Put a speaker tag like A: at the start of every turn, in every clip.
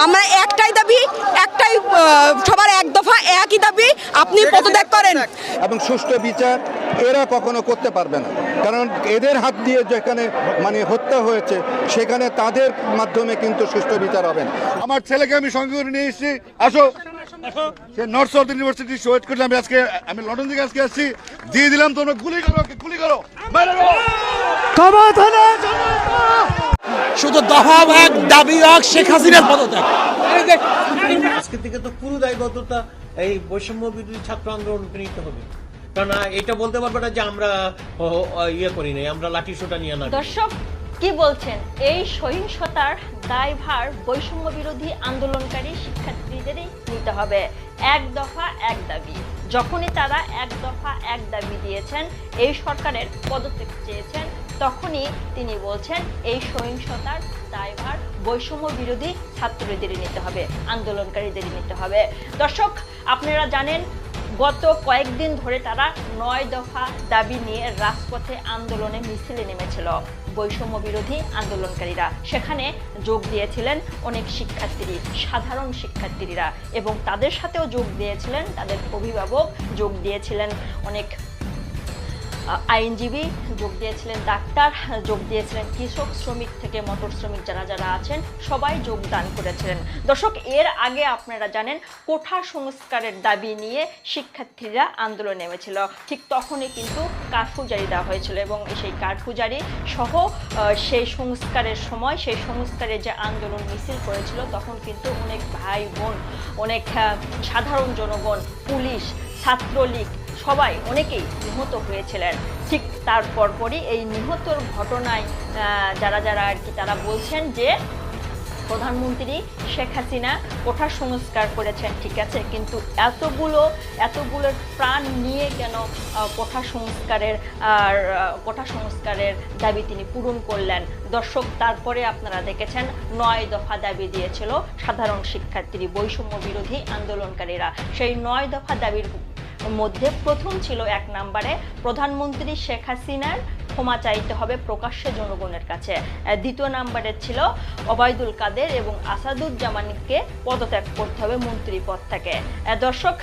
A: আমরা একটাই দাবি, একটাই সবার এক দফা একই দাবি, আপনি পদত্যাগ করেন।
B: এবং সুষ্ঠু বিচার এরা কখনো করতে পারবে না, কারণ এদের হাত দিয়ে যেখানে মানে হত্যা হয়েছে সেখানে তাদের মাধ্যমে কিন্তু সুষ্ঠু বিচার হবে না।
C: আমার ছেলেকে আমি সঙ্গে করে নিয়ে এসেছি, আসো সে নর্থ সাউথ ইউনিভার্সিটি শহীদ করলাম। আমি লন্ডন থেকে আজকে আসছি, দিয়ে দিলাম, তোমরা গুলি করো, গুলি করো, মেরে দাও।
D: শুধু দফা এক দাবি এক শেখ হাসিনার পদত্যাগ।
E: আজকে থেকে তো পুরো দায়বদ্ধতা এই বৈষম্য বিরোধী ছাত্র আন্দোলনকে নিতে হবে, কারণ এটা বলতে পারবে না যে আমরা ইয়ে করি নাই, আমরা লাঠি সোটা নিয়ে না।
F: দর্শক কি বলছেন, এই সহিংসতার দায়ভার বৈষম্য বিরোধী আন্দোলনকারী শিক্ষার্থীদেরই নিতে হবে। এক দফা এক দাবি, যখনই তারা এক দফা এক দাবি দিয়েছেন, এই সরকারের পদত্যাগ চেয়েছেন, তখনই তিনি বলছেন এই সহিংসতার দায়ভার বৈষম্য বিরোধী ছাত্রদেরই নিতে হবে, আন্দোলনকারীদেরই নিতে হবে। দর্শক আপনারা জানেন গত কয়েকদিন ধরে তারা 9 দফা দাবি নিয়ে রাজপথে আন্দোলনে মিছিলে নেমেছিল বৈষম্য বিরোধী আন্দোলনকারীরা। সেখানে যোগ দিয়েছিলেন অনেক শিক্ষার্থী, সাধারণ শিক্ষার্থীরা, এবং তাদের সাথেও যোগ দিয়েছিলেন তাদের অভিভাবক, যোগ দিয়েছিলেন অনেক আইনজীবী, যোগ দিয়েছিলেন ডাক্তার, যোগ দিয়েছিলেন কৃষক, শ্রমিক থেকে মোটর শ্রমিক যারা যারা আছেন সবাই যোগদান করেছিলেন। দর্শক এর আগে আপনারা জানেন কোঠা সংস্কারের দাবি নিয়ে শিক্ষার্থীরা আন্দোলন নেমেছিল, ঠিক তখনই কিন্তু কারফিউ জারি দেওয়া হয়েছিল, এবং সেই কারফিউ জারি সহ সেই সংস্কারের সময়, সেই সংস্কারের যে আন্দোলন মিছিল করেছিল, তখন কিন্তু অনেক ভাই বোন, অনেক সাধারণ জনগণ, পুলিশ, ছাত্রলীগ সবাই অনেকেই নিহত হয়েছিলেন। ঠিক তার পরপরই এই নিহতর ঘটনায় যারা যারা আর কি তারা বলছেন যে প্রধানমন্ত্রী শেখ হাসিনা কোঠা সংস্কার করেছেন, ঠিক আছে, কিন্তু এতগুলোর প্রাণ নিয়ে কেন কোঠা সংস্কারের দাবি তিনি পূরণ করলেন? দর্শক তারপরে আপনারা দেখেছেন 9 দফা দাবি দিয়েছিল সাধারণ শিক্ষার্থী, বৈষম্য বিরোধী আন্দোলনকারীরা। সেই 9 দফা দাবির মধ্যে প্রথম ছিল 1 নম্বরে প্রধানমন্ত্রী শেখ হাসিনার ক্ষমা চাইতে হবে প্রকাশ্যে জনগণের কাছে। দ্বিতীয় নম্বরে ছিল ওবায়দুল কাদের এবং আসাদুজ্জামানকে পদত্যাগ করতে হবে মন্ত্রী পদ থেকে। দর্শক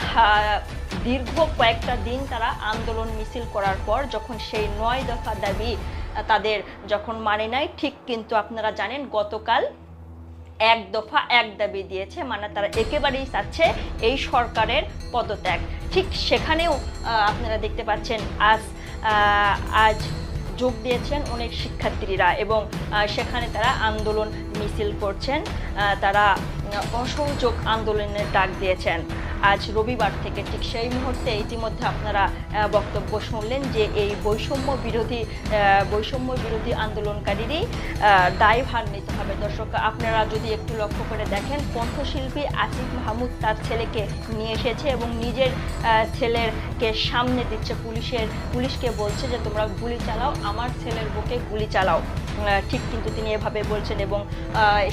F: দীর্ঘ কয়েকটা দিন তারা আন্দোলন মিছিল করার পর যখন সেই 9 দফা দাবি তাদের যখন মানে নাই, ঠিক কিন্তু আপনারা জানেন গতকাল এক দফা এক দাবি দিয়েছে, মানে তারা একেবারেই চাচ্ছে এই সরকারের পদত্যাগ। ঠিক সেখানেও আপনারা দেখতে পাচ্ছেন আজ যোগ দিয়েছেন অনেক শিক্ষার্থীরা, এবং সেখানে তারা আন্দোলন মিছিল করছেন, তারা অসহযোগ আন্দোলনের ডাক দিয়েছেন আজ রবিবার থেকে। ঠিক সেই মুহূর্তে ইতিমধ্যে আপনারা বক্তব্য শুনলেন যে এই বৈষম্য বিরোধী আন্দোলনকারীরই দায়ভার নিতে হবে। দর্শক আপনারা যদি একটু লক্ষ্য করে দেখেন, কণ্ঠশিল্পী আসিফ মাহমুদ তার ছেলেকে নিয়ে এসেছে এবং নিজের ছেলেকে সামনে দিচ্ছে, পুলিশকে বলছে যে তোমরা গুলি চালাও, আমার ছেলের বুকে গুলি চালাও, ঠিক কিন্তু তিনি এভাবে বলছেন। এবং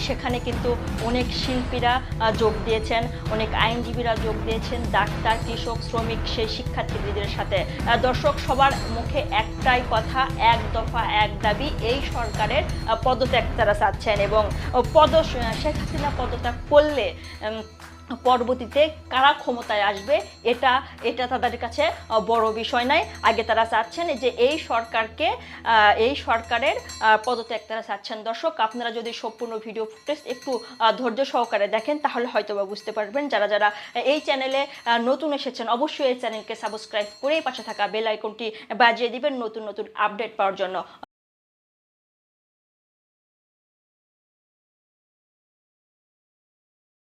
F: সেখানে কিন্তু অনেক শিল্পীরা যোগ দিয়েছেন, অনেক আইনজীবীরা যোগ দিয়েছেন, ডাক্তার, কৃষক, শ্রমিক, সেই শিক্ষার্থীদের সাথে। দর্শক সবার মুখে একটাই কথা, এক দফা এক দাবি, এই সরকারের পদত্যাগ তারা চাচ্ছেন, এবং শেখ হাসিনা পদত্যাগ করলে পরবর্তীতে কারা ক্ষমতায় আসবে এটা তাদের কাছে বড় বিষয় নয়। আগে তারা চাচ্ছেন যে এই সরকারের পদত্যাগ তারা চাচ্ছেন। দর্শক আপনারা যদি সম্পূর্ণ ভিডিও ফুটেজ একটু ধৈর্য সহকারে দেখেন তাহলে হয়তো বা বুঝতে পারবেন। যারা যারা এই চ্যানেলে নতুন এসেছেন অবশ্যই এই চ্যানেলকে সাবস্ক্রাইব করে পাশে থাকা বেল আইকনটি বাজিয়ে দিবেন নতুন নতুন আপডেট পাওয়ার জন্য।